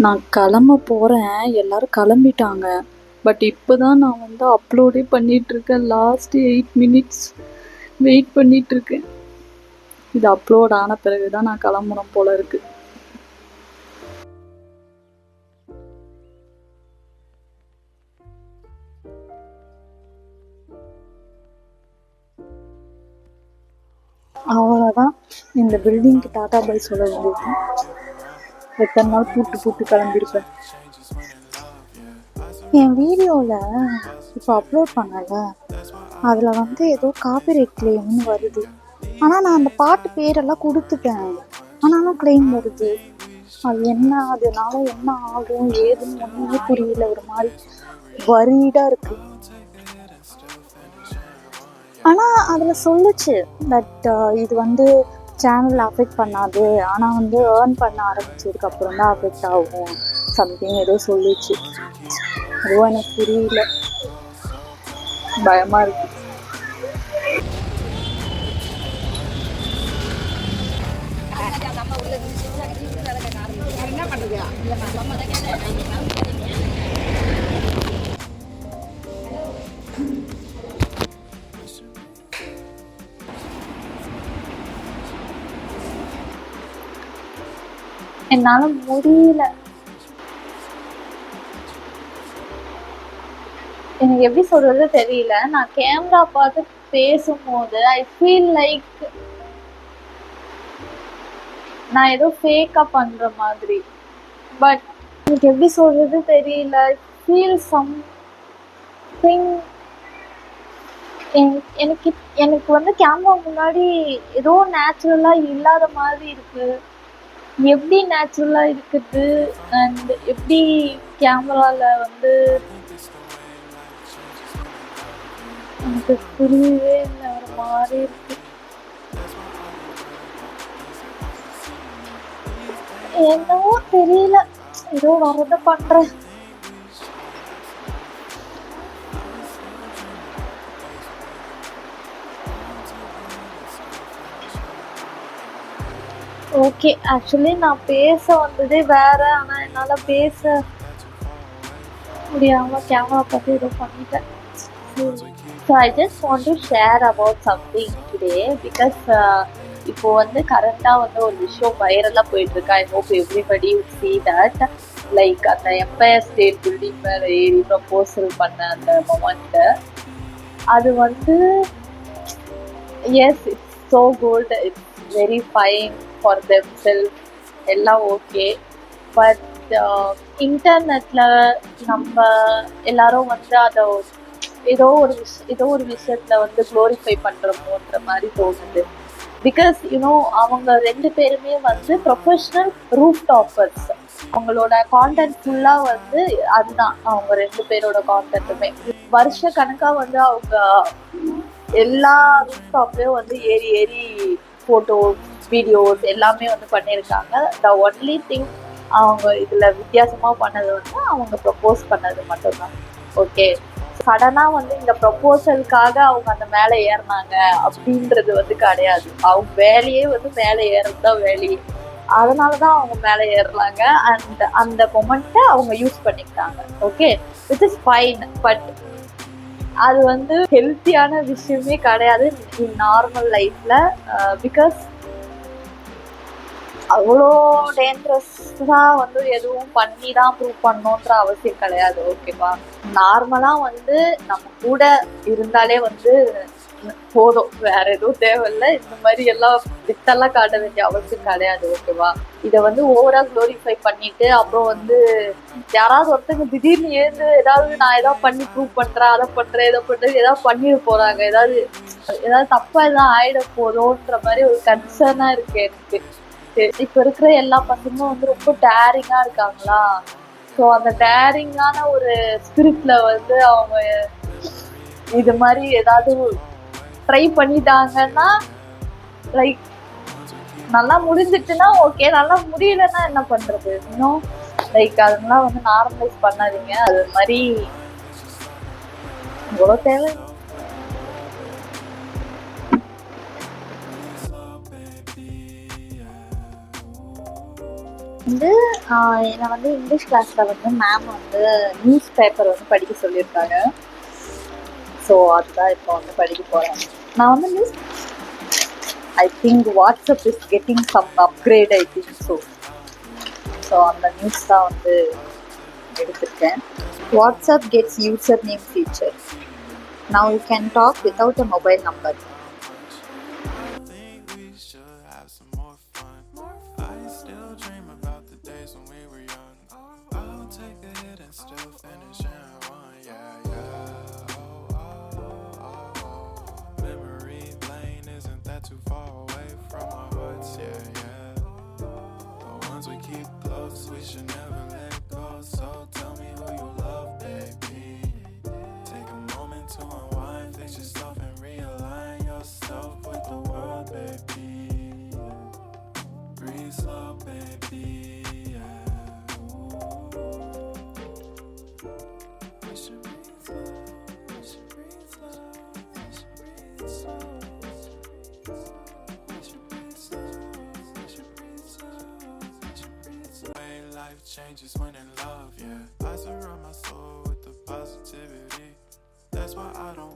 நான் கிளம்ப போகிறேன், எல்லாரும் கிளம்பிட்டாங்க. பட் இப்போ தான் நான் வந்து அப்லோடே பண்ணிகிட்ருக்கேன். லாஸ்ட் 8 மினிட்ஸ் வெயிட் பண்ணிகிட்ருக்கேன். இது அப்லோட் ஆன பிறகு தான் நான் கிளம்பணும் போல இருக்கு. அவ்வளோதான், இந்த பில்டிங்க்கு டாடா பை சொல்ல வேண்டியது. எத்தனை நாள் பூட்டு கிளம்பியிருப்பேன். என் வீடியோவில் இப்போ அப்லோட் பண்ணல, அதில் வந்து ஏதோ காப்பிரைட் கிளைம்னு வருது. ஆனால் நான் அந்த பாட்டு பேரெல்லாம் கொடுத்துட்டேன், ஆனாலும் கிளைம் வருது. அது என்ன, அதனால என்ன ஆகும் ஏதுன்னு ஒன்றுமே புரியல. ஒரு மாதிரி வரிடாக இருக்கு. ஆனால் அதில் சொல்லுச்சு பட் இது வந்து சேனல் அஃபெக்ட் பண்ணாது, ஆனால் வந்து ஏர்ன் பண்ண ஆரம்பிச்சதுக்கு அப்புறம் தான் அஃபெக்ட் ஆகும் சம்திங் ஏதோ சொல்லுச்சு. அதுவும் எனக்கு புரியல, பயமாக இருக்கு. என்னால முடியல. எனக்கு எப்படி சொல்றது தெரியல. நான் கேமரா பார்த்து பேசும்போது ஐ ஃபீல் லைக் நான் ஏதோ ஃபேக்கா பண்ற மாதிரி. பட் எனக்கு எப்படி சொல்றது தெரியல. I feel something. எனக்கு வந்து கேமரா முன்னாடி ஏதோ நேச்சுரலா இல்லாத மாதிரி இருக்கு. எப்படி நேச்சுரலா இருக்குது அண்ட் எப்படி கேமரால வந்து எனக்கு புரியவே இல்லை. ஒரு மாதிரி இருக்கு. என்னவோ தெரியல, ஏதோ வரத பண்றேன். ஓகே, ஆக்சுவலி நான் பேச வந்ததே வேற, ஆனா என்னால பேச முடியாம கேமரா பார்த்து ஏதோ பண்ணிட்டேன். So I just want to share about something today because இப்போ வந்து கரண்டா வந்து ஒரு விஷயம் வைரலா போயிட்டு இருக்கு. I hope everybody would see that. Like அந்த எம்பயர் ஸ்டேட் பில்டிங் மேல ஏறி ப்ரப்போசல் பண்ண அந்த மொமெண்ட், அது வந்து S it's so good, it's very fine for them self, எல்லாம் ஓகே. பட் இன்டர்நெட்ல நம்ம எல்லாரும் வந்து அதை ஏதோ ஒரு விஷயத்துல வந்து குளோரிஃபை பண்றோமோன்ற மாதிரி தோணுது. பிகாஸ் யூனோ அவங்க 2 பேருமே வந்து ப்ரொஃபஷனல் ரூஃப் டாப்பர்ஸ். அவங்களோட கான்டென்ட் ஃபுல்லா வந்து அதுதான், அவங்க 2 பேரோட கான்டென்ட்டுமே வருஷ கணக்கா வந்து அவங்க எல்லா ரூஃப் டாப்லயும் வந்து ஏறி போட்டோஸ் வீடியோஸ் எல்லாமே வந்து பண்ணியிருக்காங்க. த ஒன்லி திங் அவங்க இதுல வித்தியாசமா பண்ணது வந்து அவங்க ப்ரப்போஸ் பண்ணது மட்டும்தான். ஓகே, சடனாக வந்து இந்த ப்ரப்போசலுக்காக அவங்க அந்த மேலே ஏறினாங்க அப்படின்றது வந்து கிடையாது. அவங்க வேலையே வந்து மேலே ஏறது தான் வேலையே. அதனால தான் அவங்க மேலே ஏறுறாங்க அண்ட் அந்த மொமெண்ட்டை அவங்க யூஸ் பண்ணிக்கிட்டாங்க. Okay, which is fine. But அது வந்து ஹெல்த்தியான விஷயமே கிடையாது இன் நார்மல் லைஃப்ல. பிகாஸ் அவ்வளோ டேஞ்சரஸாக வந்து எதுவும் பண்ணி தான் ப்ரூவ் பண்ணணுன்ற அவசியம் கிடையாது. ஓகேவா, நார்மலாக வந்து நம்ம கூட இருந்தாலே வந்து போதும், வேற எதுவும் தேவையில்லை. இந்த மாதிரி எல்லாம் வித்தெல்லாம் காட்ட வேண்டிய அவசியம் கிடையாது. ஓகேவா, இதை வந்து ஓவரா குளோரிஃபை பண்ணிட்டு அப்புறம் வந்து யாராவது ஒருத்தங்க திடீர்னு ஏந்து ஏதாவது நான் ஏதாவது பண்ணி ப்ரூவ் பண்றேன், அதை பண்றேன், இதை பண்றது, ஏதாவது பண்ணிட போறாங்க, ஏதாவது தப்பா எதாவது ஆயிட போதோன்ற மாதிரி ஒரு கன்சர்னா இருக்கு எனக்கு. இப்ப இருக்கிற எல்லா பசங்களும் வந்து ரொம்ப டேரிங்கா இருக்காங்களா. ஸோ அந்த டேரிங்கான ஒரு ஸ்பிரிட்ல வந்து அவங்க இது மாதிரி ஏதாவது ட்ரை பண்ணிட்டாங்கன்னா, லைக் நல்லா முடிஞ்சிட்டுன்னா ஓகே, நல்லா முடியலன்னா என்ன பண்றது? இன்னும் லைக் அதெல்லாம் வந்து நார்மலைஸ் பண்ணாதீங்க. அது மாதிரி இவ்வளோ தேவை. வந்து என்னை வந்து இங்கிலீஷ் கிளாஸில் வந்து மேம் வந்து நியூஸ் பேப்பர் வந்து படிக்க சொல்லியிருக்காங்க. ஸோ அதுதான் இப்போ வந்து படிக்க போகிறேன். நான் வந்து news I think WhatsApp is getting some upgrade I think so அந்த நியூஸ் தான் வந்து எடுத்திருக்கேன். WhatsApp gets user name feature. Now you can talk without a mobile number. Too far away from our hearts, yeah, yeah. The ones we keep close, we should never let go. So tell me who you love, baby. Take a moment to unwind, fix yourself and realign yourself with the world, baby. Breathe slow, baby, yeah. We should breathe slow, we should breathe slow, we should breathe slow. Life changes when in love, yeah. I surround my soul with the positivity. That's why I don't